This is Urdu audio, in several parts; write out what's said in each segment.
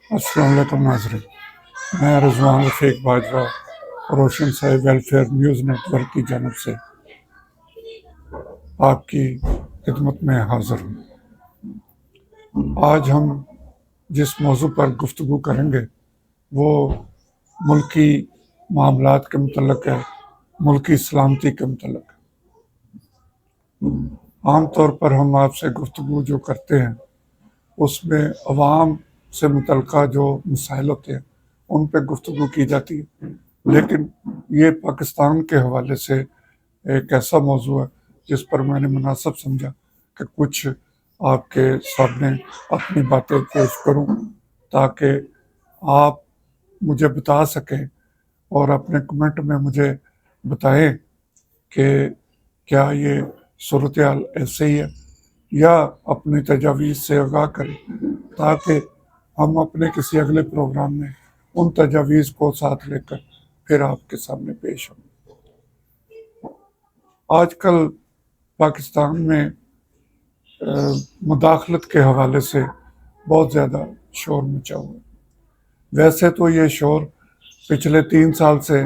السلام علیکم ناظرین، میں رضوان رفیق باجوہ روشن صاحب ویلفیئر نیوز نیٹ ورک کی جانب سے آپ کی خدمت میں حاضر ہوں۔ آج ہم جس موضوع پر گفتگو کریں گے وہ ملکی معاملات کے متعلق ہے، ملکی سلامتی کے متعلق ہے۔ عام طور پر ہم آپ سے گفتگو جو کرتے ہیں اس میں عوام سے متعلقہ جو مسائل ہوتے ہیں ان پہ گفتگو کی جاتی ہے، لیکن یہ پاکستان کے حوالے سے ایک ایسا موضوع ہے جس پر میں نے مناسب سمجھا کہ کچھ آپ کے سامنے اپنی باتیں پیش کروں تاکہ آپ مجھے بتا سکیں اور اپنے کمنٹ میں مجھے بتائیں کہ کیا یہ صورتحال ایسے ہی ہے، یا اپنی تجاویز سے آگاہ کریں تاکہ ہم اپنے کسی اگلے پروگرام میں ان تجاویز کو ساتھ لے کر پھر آپ کے سامنے پیش ہوں۔ آج کل پاکستان میں مداخلت کے حوالے سے بہت زیادہ شور مچا ہوا ہے۔ ویسے تو یہ شور پچھلے 3 سال سے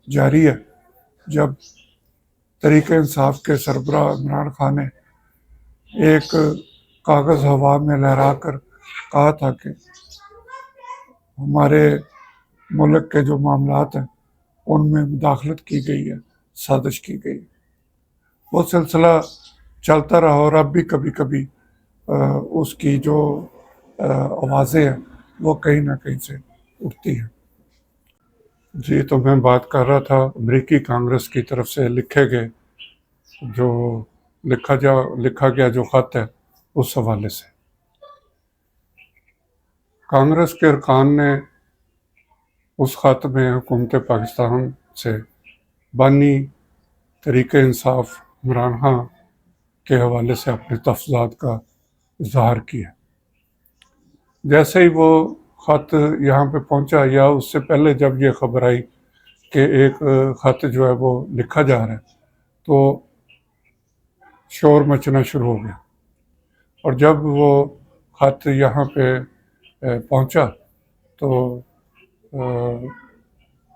جاری ہے، جب تحریک انصاف کے سربراہ عمران خان نے ایک کاغذ ہوا میں لہرا کر کہا تھا کہ ہمارے ملک کے جو معاملات ہیں ان میں مداخلت کی گئی ہے، سازش کی گئی ہے۔ وہ سلسلہ چلتا رہا اور اب بھی کبھی کبھی اس کی جو آوازیں ہیں وہ کہیں نہ کہیں سے اٹھتی ہیں۔ جی، تو میں بات کر رہا تھا امریکی کانگریس کی طرف سے لکھا گیا جو خط ہے اس حوالے سے۔ کانگریس کے ارکان نے اس خط میں حکومت پاکستان سے بانی تحریک انصاف عمران خان کے حوالے سے اپنے تفصیلات کا اظہار کیا۔ جیسے ہی وہ خط یہاں پہ پہنچا یا اس سے پہلے جب یہ خبر آئی کہ ایک خط جو ہے وہ لکھا جا رہا ہے تو شور مچنا شروع ہو گیا، اور جب وہ خط یہاں پہ پہنچا تو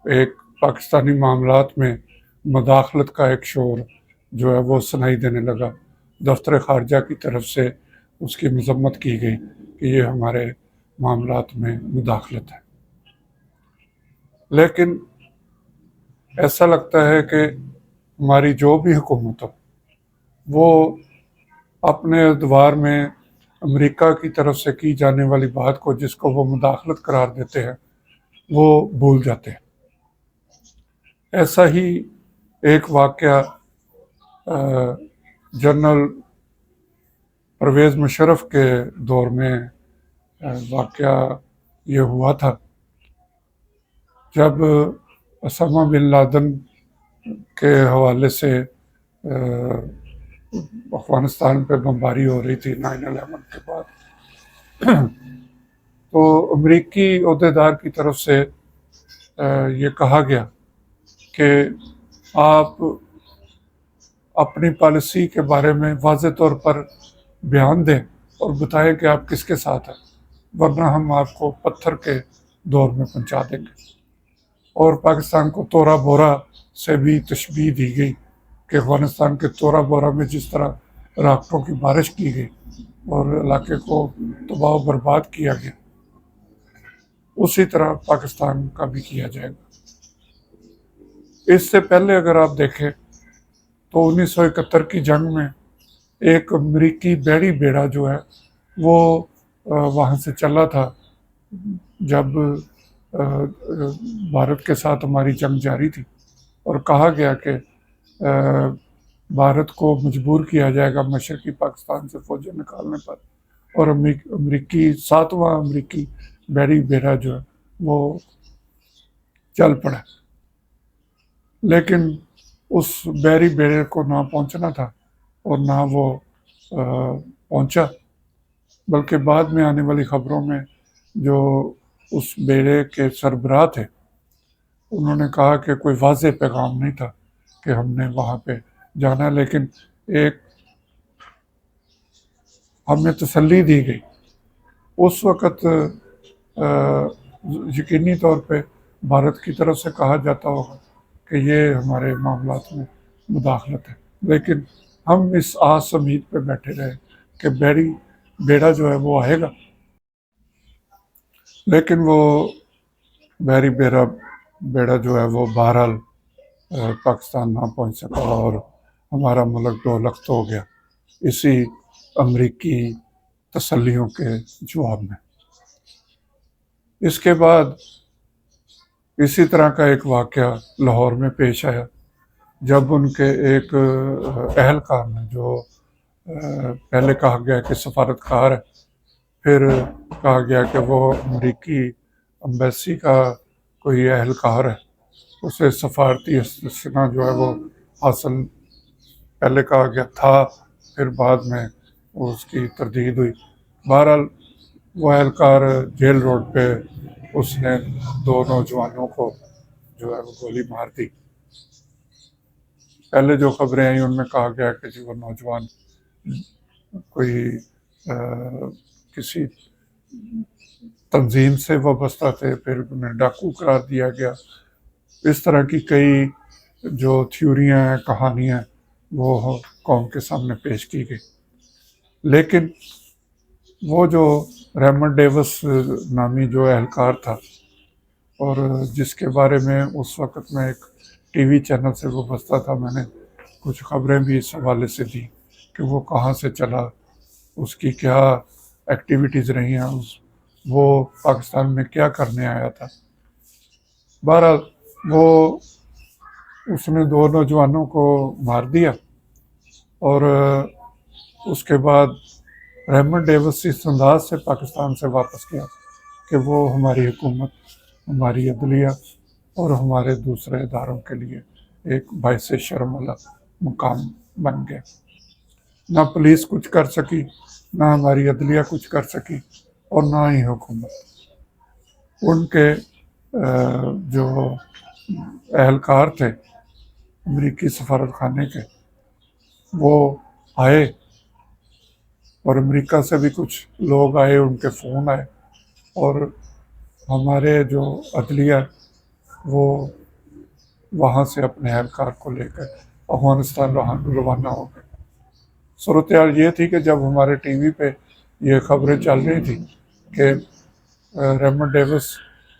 ایک پاکستانی معاملات میں مداخلت کا ایک شور جو ہے وہ سنائی دینے لگا۔ دفتر خارجہ کی طرف سے اس کی مذمت کی گئی کہ یہ ہمارے معاملات میں مداخلت ہے۔ لیکن ایسا لگتا ہے کہ ہماری جو بھی حکومت ہو وہ اپنے ادوار میں امریکہ کی طرف سے کی جانے والی بات کو، جس کو وہ مداخلت قرار دیتے ہیں، وہ بھول جاتے ہیں۔ ایسا ہی ایک واقعہ جنرل پرویز مشرف کے دور میں واقعہ یہ ہوا تھا جب اسامہ بن لادن کے حوالے سے افغانستان پہ بمباری ہو رہی تھی 9/11 کے بعد، تو امریکی عہدیدار کی طرف سے یہ کہا گیا کہ آپ اپنی پالیسی کے بارے میں واضح طور پر بیان دیں اور بتائیں کہ آپ کس کے ساتھ ہیں، ورنہ ہم آپ کو پتھر کے دور میں پہنچا دیں گے۔ اور پاکستان کو تورا بورا سے بھی تشبیہ دی گئی کہ افغانستان کے تورا بورا میں جس طرح راکٹوں کی بارش کی گئی اور علاقے کو تباہ و برباد کیا گیا، اسی طرح پاکستان کا بھی کیا جائے گا۔ اس سے پہلے اگر آپ دیکھیں تو 1971 کی جنگ میں ایک امریکی بحری بیڑا جو ہے وہ وہاں سے چلا تھا جب بھارت کے ساتھ ہماری جنگ جاری تھی، اور کہا گیا کہ بھارت کو مجبور کیا جائے گا مشرقی پاکستان سے فوجیں نکالنے پر، اور امریکی 7واں امریکی بحری بیڑا جو ہے وہ چل پڑا۔ لیکن اس بحری بیڑے کو نہ پہنچنا تھا اور نہ وہ پہنچا، بلکہ بعد میں آنے والی خبروں میں جو اس بیڑے کے سربراہ تھے انہوں نے کہا کہ کوئی واضح پیغام نہیں تھا کہ ہم نے وہاں پہ جانا، لیکن ایک ہمیں تسلی دی گئی۔ اس وقت یقینی طور پہ بھارت کی طرف سے کہا جاتا ہوگا کہ یہ ہمارے معاملات میں مداخلت ہے، لیکن ہم اس آس امید پہ بیٹھے رہے کہ بیڑا جو ہے وہ آئے گا، لیکن وہ بحری بیڑا جو ہے وہ بہرحال پاکستان نہ پہنچ سکا اور ہمارا ملک ڈولخت ہو گیا اسی امریکی تسلیوں کے جواب میں۔ اس کے بعد اسی طرح کا ایک واقعہ لاہور میں پیش آیا، جب ان کے ایک اہلکار نے، جو پہلے کہا گیا کہ سفارتکار ہے، پھر کہا گیا کہ وہ امریکی امبیسی کا کوئی اہلکار ہے، اسے سفارتی استثنا جو ہے وہ حاصل پہلے کہا گیا تھا، پھر بعد میں اس کی تردید ہوئی۔ بہرحال وہ اہلکار جیل روڈ پہ اس نے 2 نوجوانوں کو جو ہے وہ گولی مار دی۔ پہلے جو خبریں آئیں ان میں کہا گیا کہ جو وہ نوجوان کوئی کسی تنظیم سے وابستہ تھے، پھر انہیں ڈاکو قرار دیا گیا۔ اس طرح کی کئی جو تھیوریاں ہیں، کہانیاں وہ قوم کے سامنے پیش کی گئی، لیکن وہ جو ریمنڈ ڈیوس نامی جو اہلکار تھا، اور جس کے بارے میں اس وقت میں ایک ٹی وی چینل سے وابستہ تھا، میں نے کچھ خبریں بھی اس حوالے سے دی کہ وہ کہاں سے چلا، اس کی کیا ایکٹیویٹیز رہی ہیں، وہ پاکستان میں کیا کرنے آیا تھا۔ بہرحال اس نے 2 نوجوانوں کو مار دیا، اور اس کے بعد ریمنڈ ڈیوس اس انداز سے پاکستان سے واپس گیا کہ وہ ہماری حکومت، ہماری عدلیہ اور ہمارے دوسرے اداروں کے لیے ایک باعث شرم والا مقام بن گیا۔ نہ پولیس کچھ کر سکی، نہ ہماری عدلیہ کچھ کر سکی، اور نہ ہی حکومت۔ ان کے جو اہلکار تھے امریکی سفارت خانے کے، وہ آئے، اور امریکہ سے بھی کچھ لوگ آئے، ان کے فون آئے، اور ہمارے جو عدلیہ وہ وہاں سے اپنے اہلکار کو لے کر افغانستان روانہ ہو گئے۔ صورتحال یہ تھی کہ جب ہمارے ٹی وی پہ یہ خبریں چل رہی تھیں کہ ریمنڈ ڈیوس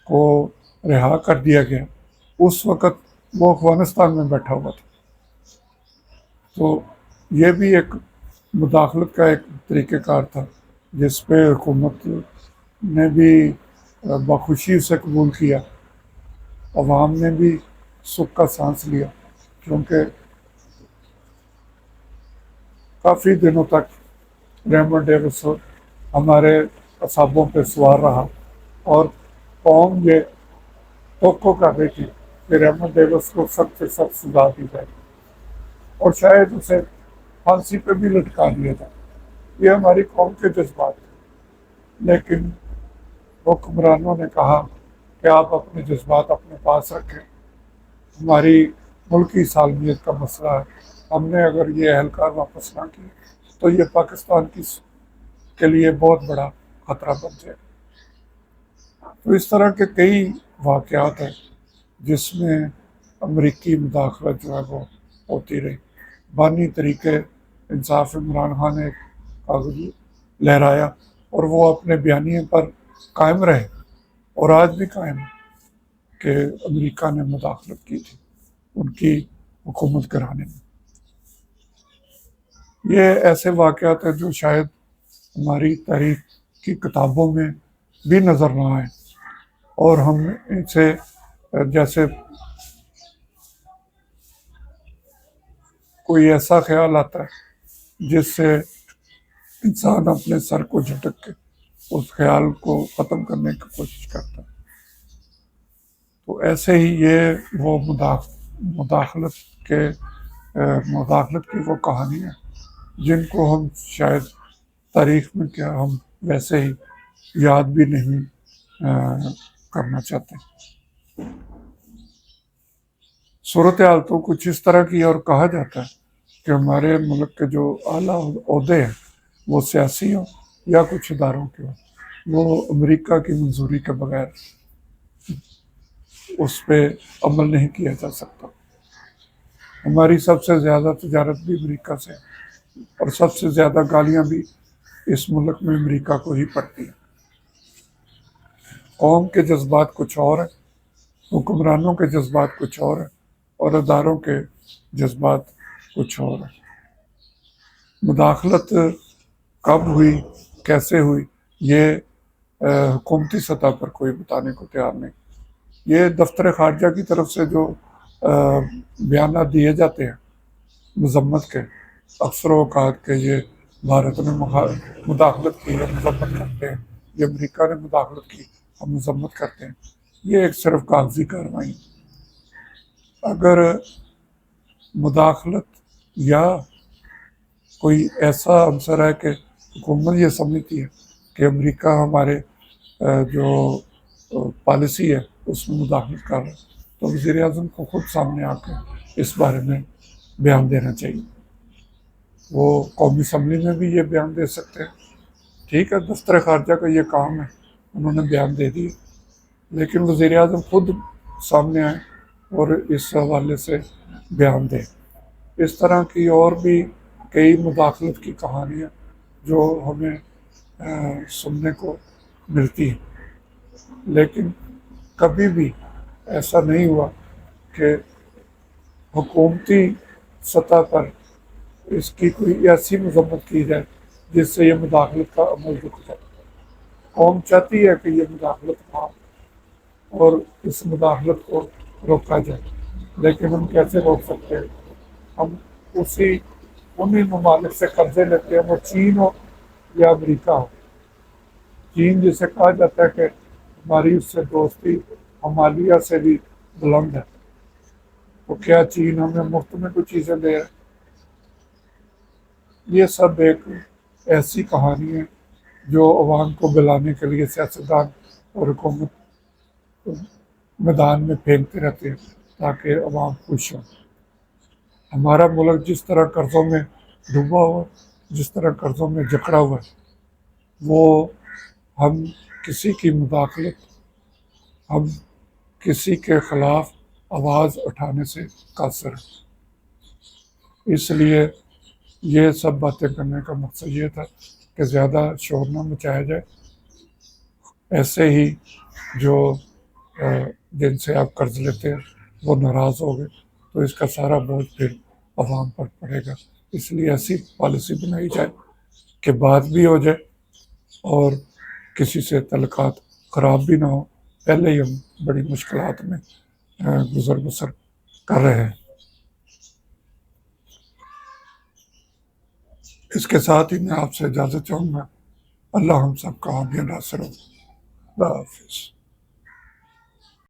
کو رہا کر دیا گیا، اس وقت وہ افغانستان میں بیٹھا ہوا تھا۔ تو یہ بھی ایک مداخلت کا ایک طریقہ کار تھا، جس پہ حکومت نے بھی بخوشی اسے قبول کیا، عوام نے بھی سکھ کا سانس لیا، کیونکہ کافی دنوں تک ریمنڈ ڈیوس ہمارے اعصابوں پہ سوار رہا، اور قوم یہ توقع کر رہی تھی کہ ریمنڈ ڈیوس کو سخت سے سخت سزا دی جائے، اور شاید اسے پھانسی پہ بھی لٹکا دیا جائے۔ یہ ہماری قوم کے جذبات تھے، لیکن حکمرانوں نے کہا کہ آپ اپنے جذبات اپنے پاس رکھیں، ہماری ملکی سالمیت کا مسئلہ ہے، ہم نے اگر یہ اہلکار واپس نہ کیے تو یہ پاکستان کے لیے بہت بڑا خطرہ بن جائے۔ تو اس طرح کے کئی واقعات ہیں جس میں امریکی مداخلت جو ہے وہ ہوتی رہی۔ بانی طریقے انصاف عمران خان نے کاغذ لہرایا، اور وہ اپنے بیانیے پر قائم رہے، اور آج بھی قائم ہے کہ امریکہ نے مداخلت کی تھی ان کی حکومت گرانے میں۔ یہ ایسے واقعات ہیں جو شاید ہماری تاریخ کی کتابوں میں بھی نظر نہ آئے، اور ہم ان سے جیسے کوئی ایسا خیال آتا ہے جس سے انسان اپنے سر کو جھٹک کے اس خیال کو ختم کرنے کی کوشش کرتا ہے۔ تو ایسے ہی یہ وہ مداخلت کی وہ کہانی ہے جن کو ہم شاید تاریخ میں کیا ہم ویسے ہی یاد بھی نہیں کرنا چاہتے۔ صورتحال تو کچھ اس طرح کی، اور کہا جاتا ہے کہ ہمارے ملک کے جو اعلیٰ عہدے ہیں وہ سیاسی ہوں یا کچھ اداروں کے ہوں، وہ امریکہ کی منظوری کے بغیر اس پہ عمل نہیں کیا جا سکتا۔ ہماری سب سے زیادہ تجارت بھی امریکہ سے ہے، اور سب سے زیادہ گالیاں بھی اس ملک میں امریکہ کو ہی پڑتی ہیں۔ قوم کے جذبات کچھ اور ہیں، حکمرانوں کے جذبات کچھ اور ہیں، اور اداروں کے جذبات کچھ اور ہیں۔ مداخلت کب ہوئی، کیسے ہوئی، یہ حکومتی سطح پر کوئی بتانے کو تیار نہیں۔ یہ دفتر خارجہ کی طرف سے جو بیانات دیے جاتے ہیں مذمت کے، اکثر اوقات کے یہ بھارت نے مداخلت کی ہے، مذمت کرتے ہیں، یہ امریکہ نے مداخلت کی، ہم مذمت کرتے ہیں، یہ ایک صرف کاغذی کارروائی۔ اگر مداخلت یا کوئی ایسا عنصر ہے کہ حکومت یہ سمجھتی ہے کہ امریکہ ہمارے جو پالیسی ہے اس میں مداخلت کر رہا ہے، تو وزیر اعظم کو خود سامنے آ کے اس بارے میں بیان دینا چاہیے۔ وہ قومی اسمبلی میں بھی یہ بیان دے سکتے ہیں، ٹھیک ہے، دفتر خارجہ کا یہ کام ہے، انہوں نے بیان دے دیے، لیکن وزیر اعظم خود سامنے آئے اور اس حوالے سے بیان دیں۔ اس طرح کی اور بھی کئی مداخلت کی کہانیاں جو ہمیں سننے کو ملتی ہیں، لیکن کبھی بھی ایسا نہیں ہوا کہ حکومتی سطح پر اس کی کوئی ایسی مذمت کی جائے جس سے یہ مداخلت کا عمل رک جائے۔ قوم چاہتی ہے کہ یہ مداخلت ہو اور اس مداخلت کو روکا جائے، لیکن ہم کیسے روک سکتے ہیں؟ ہم انہی ممالک سے قرضے لیتے ہیں، وہ چین ہو یا امریکہ ہو۔ چین جسے کہا جاتا ہے کہ ہماری اس سے دوستی ہمالیہ سے بھی بلند ہے، تو کیا چین ہمیں مفت میں کچھ چیزیں دے رہا ہے؟ یہ سب ایک ایسی کہانی ہے جو عوام کو بلانے کے لیے سیاستدان اور حکومت میدان میں پھینکتے رہتے ہیں تاکہ عوام خوش ہوں۔ ہمارا ملک جس طرح قرضوں میں ڈوبا ہوا، جس طرح قرضوں میں جکڑا ہوا ہے، وہ ہم کسی کی مداخلت، ہم کسی کے خلاف آواز اٹھانے سے قاصر ہیں۔ اس لیے یہ سب باتیں کرنے کا مقصد یہ تھا کہ زیادہ شور نہ مچایا جائے۔ ایسے ہی جو جن سے آپ قرض لیتے ہیں وہ ناراض ہو گئے تو اس کا سارا بوجھ پھر عوام پر پڑے گا۔ اس لیے ایسی پالیسی بنائی جائے کہ بات بھی ہو جائے اور کسی سے تعلقات خراب بھی نہ ہو۔ پہلے ہی ہم بڑی مشکلات میں گزر بسر کر رہے ہیں۔ اس کے ساتھ ہی میں آپ سے اجازت چاہوں گا۔ اللہ ہم سب کا حامی ناصر ہو۔ اللہ حافظ۔